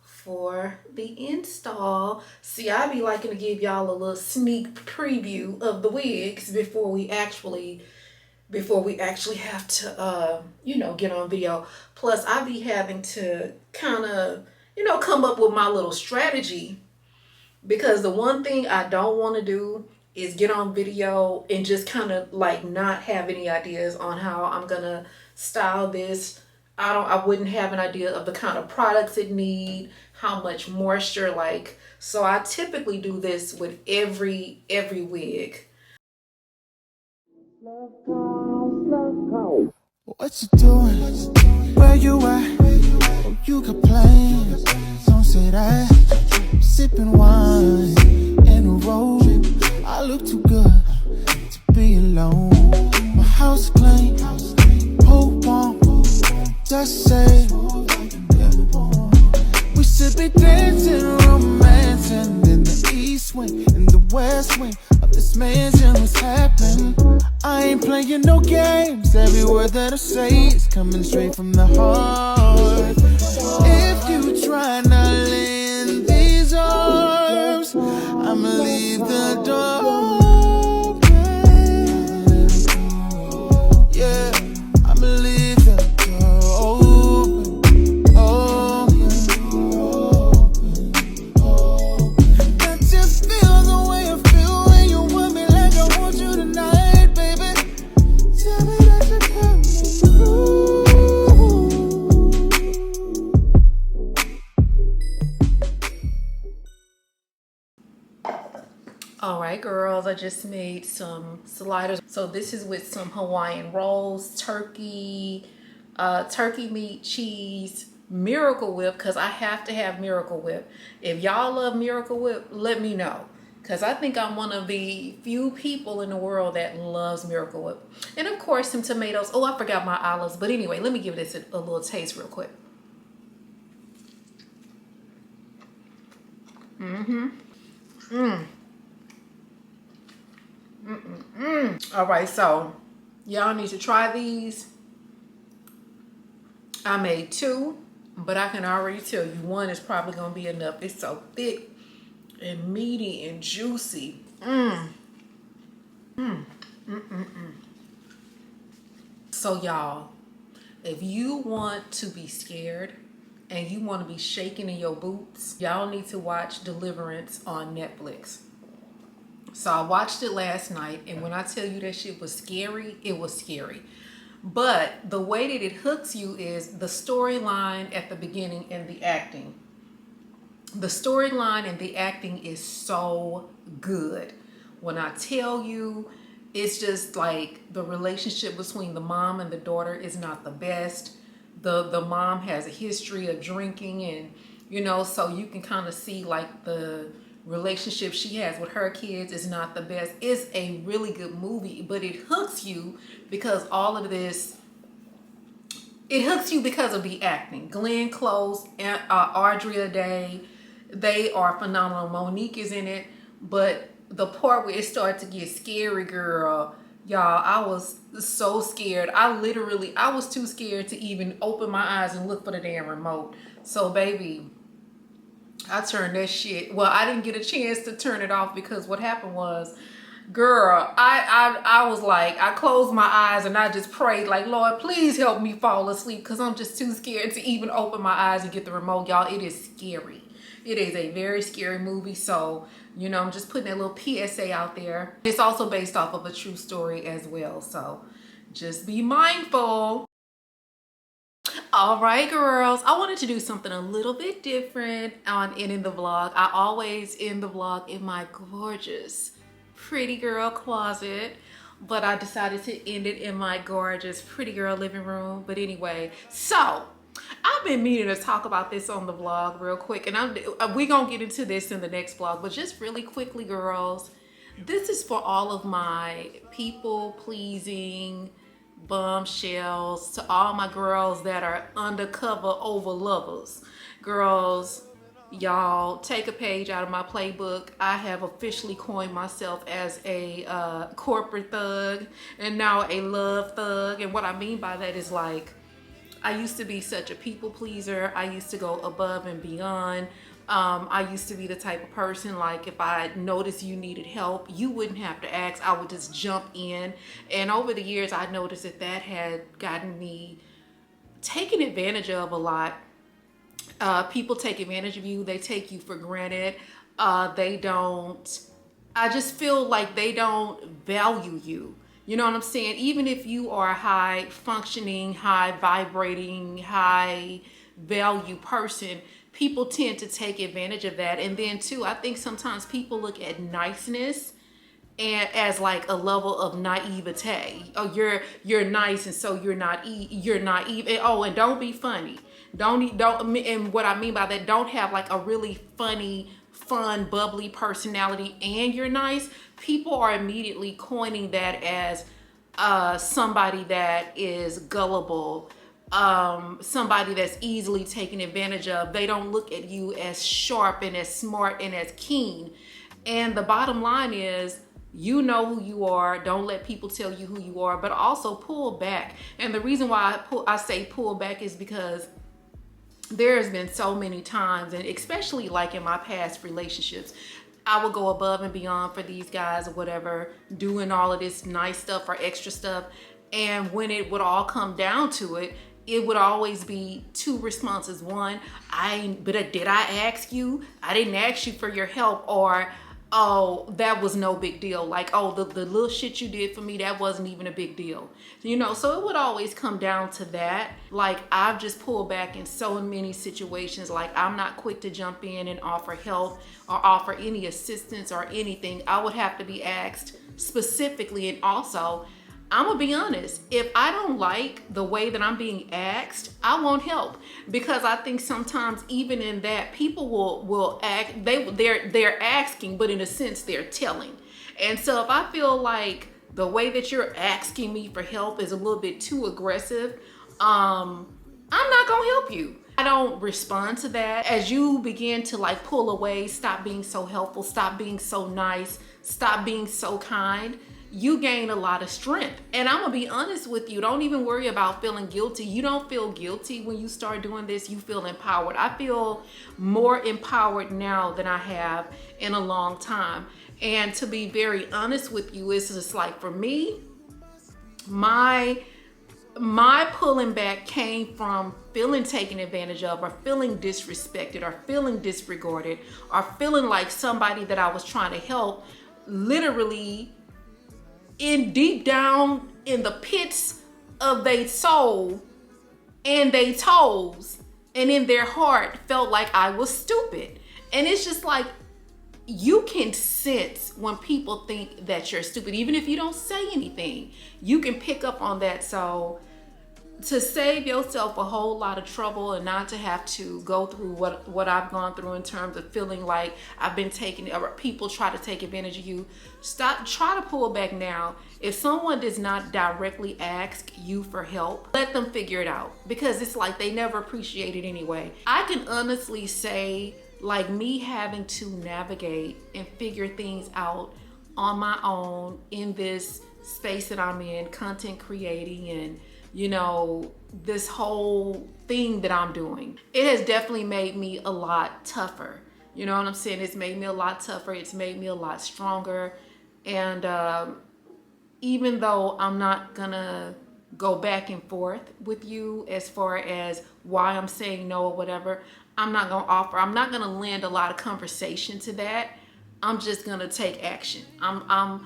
for the install. See, I be liking to give y'all a little sneak preview of the wigs before we actually have to, you know, get on video. Plus, I be having to kind of, you know, come up with my little strategy, because the one thing I don't want to do is get on video and just kind of like not have any ideas on how I'm gonna style this. I wouldn't have an idea of the kind of products it need, how much moisture, like, so I typically do this with every wig. What you doing? Where you at? Oh, you complain. Don't say that. Sipping wine in a road. I look too good to be alone. My house clean. Who won't just say? Yeah. We should be dancing, romancing in the east wing, in the west wing of this mansion. What's happening? I ain't playing no games. Every word that I say is coming straight from the heart. If you try not in these arms, I'ma leave the door All right, girls, I just made some sliders. So this is with some Hawaiian rolls, turkey, turkey meat, cheese, Miracle Whip, because I have to have Miracle Whip. If y'all love Miracle Whip, let me know, because I think I'm one of the few people in the world that loves Miracle Whip. And of course, some tomatoes. Oh, I forgot my olives. But anyway, let me give this a little taste real quick. All right, so y'all need to try these. I made 2, but I can already tell you 1 is probably gonna be enough. It's so thick and meaty and juicy. So y'all, if you want to be scared and you want to be shaking in your boots, y'all need to watch Deliverance on Netflix. So I watched it last night, and when I tell you that shit was scary, it was scary. But the way that it hooks you is the storyline at the beginning and the acting. The storyline and the acting is so good. When I tell you, it's just like the relationship between the mom and the daughter is not the best. The mom has a history of drinking, and you know, so you can kind of see like the relationship she has with her kids is not the best. It's a really good movie, but it hooks you because all of this, it hooks you because of the acting. Glenn Close and Audrey Day, they are phenomenal. Monique is in it, but the part where it started to get scary, girl, y'all, I was so scared. I was too scared to even open my eyes and look for the damn remote. So baby, I turned that shit. Well, I didn't get a chance to turn it off because what happened was, girl, I was like, I closed my eyes and I just prayed like, Lord, please help me fall asleep, because I'm just too scared to even open my eyes and get the remote. Y'all, it is scary. It is a very scary movie. So, you know, I'm just putting that little PSA out there. It's also based off of a true story as well. So just be mindful. All right, girls, I wanted to do something a little bit different on ending the vlog. I always end the vlog in my gorgeous, pretty girl closet, but I decided to end it in my gorgeous, pretty girl living room. But anyway, so I've been meaning to talk about this on the vlog real quick, and we're gonna get into this in the next vlog, but just really quickly, girls, this is for all of my people-pleasing bombshells, to all my girls that are undercover over lovers. Girls, y'all, take a page out of my playbook. I have officially coined myself as a corporate thug and now a love thug. And what I mean by that is, like, I used to be such a people pleaser. I used to go above and beyond. I used to be the type of person, like, if I noticed you needed help, you wouldn't have to ask. I would just jump in. And over the years, I noticed that had gotten me taken advantage of a lot. People take advantage of you. They take you for granted. I just feel like they don't value you. You know what I'm saying? Even if you are a high functioning, high vibrating, high value person, people tend to take advantage of that. And then too, I think sometimes people look at niceness and as like a level of naivete. Oh, you're nice, and so you're naive. And, oh, and don't be funny. Don't. And what I mean by that, don't have like a really funny, fun, bubbly personality and you're nice. People are immediately coining that as somebody that is gullible, somebody that's easily taken advantage of. They don't look at you as sharp and as smart and as keen. And the bottom line is, you know who you are. Don't let people tell you who you are, but also pull back. And the reason why I say pull back is because there's been so many times, and especially like in my past relationships, I would go above and beyond for these guys or whatever, doing all of this nice stuff or extra stuff. And when it would all come down to it, it would always be 2 responses. One, did I ask you? I didn't ask you for your help. Or oh, that was no big deal. Like, oh, the little shit you did for me, that wasn't even a big deal. You know, so it would always come down to that. Like, I've just pulled back in so many situations. Like, I'm not quick to jump in and offer help or offer any assistance or anything. I would have to be asked specifically. And also, I'm gonna be honest, if I don't like the way that I'm being asked, I won't help, because I think sometimes even in that, people will act, they're asking, but in a sense they're telling. And so if I feel like the way that you're asking me for help is a little bit too aggressive, I'm not gonna help you. I don't respond to that. As you begin to like pull away, stop being so helpful, stop being so nice, stop being so kind, you gain a lot of strength. And I'm gonna be honest with you, don't even worry about feeling guilty. You don't feel guilty when you start doing this, you feel empowered. I feel more empowered now than I have in a long time. And to be very honest with you, it's just like, for me, my pulling back came from feeling taken advantage of, or feeling disrespected, or feeling disregarded, or feeling like somebody that I was trying to help literally in deep down in the pits of their soul and their toes and in their heart felt like I was stupid. And it's just like, you can sense when people think that you're stupid, even if you don't say anything, you can pick up on that. So to save yourself a whole lot of trouble and not to have to go through what I've gone through in terms of feeling like I've been taken, or people try to take advantage of you, try to pull back now. If someone does not directly ask you for help, let them figure it out, because it's like they never appreciate it anyway. I can honestly say, like, me having to navigate and figure things out on my own in this space that I'm in, content creating, and you know, this whole thing that I'm doing, it has definitely made me a lot tougher. You know what I'm saying? It's made me a lot tougher. It's made me a lot stronger. And even though I'm not gonna go back and forth with you as far as why I'm saying no or whatever, I'm not gonna lend a lot of conversation to that. I'm just gonna take action. I'm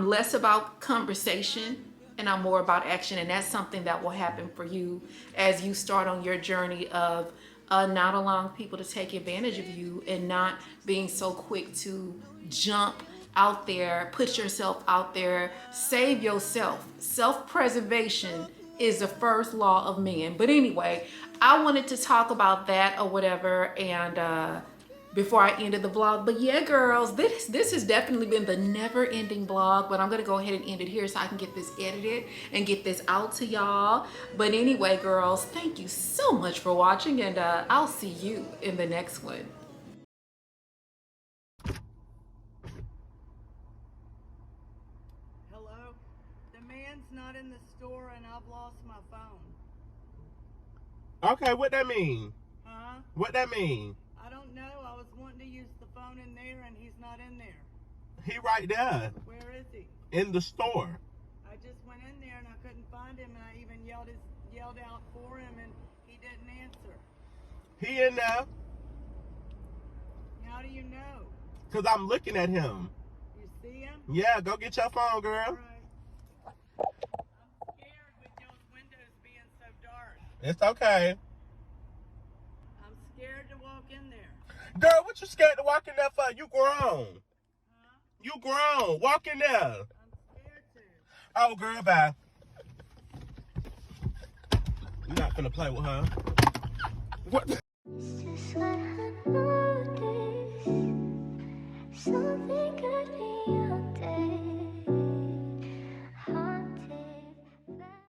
less about conversation and I'm more about action. And that's something that will happen for you as you start on your journey of not allowing people to take advantage of you and not being so quick to jump out there, put yourself out there, save yourself. Self-preservation is the first law of man. But anyway, I wanted to talk about that or whatever, and before I ended the vlog. But yeah, girls, this has definitely been the never-ending vlog, but I'm gonna go ahead and end it here so I can get this edited and get this out to y'all. But anyway, girls, thank you so much for watching, and I'll see you in the next one. Hello? The man's not in the store and I've lost my phone. Okay, what that mean? Huh? What that mean? I don't know. I was wanting to use the phone in there and he's not in there. He right there. Where is he? In the store. I just went in there and I couldn't find him, and I even yelled out for him and he didn't answer. He in there. How do you know? Cause I'm looking at him. You see him? Yeah, go get your phone, All girl. right. I'm scared with y'all's windows being so dark. It's okay. I'm scared to walk in there. Girl, what you scared to walk in there for? You grown. Huh? You grown. Walk in there. I'm scared to. Oh, girl, bye. You're not gonna play with her. What the? It's just what I noticed. Something got me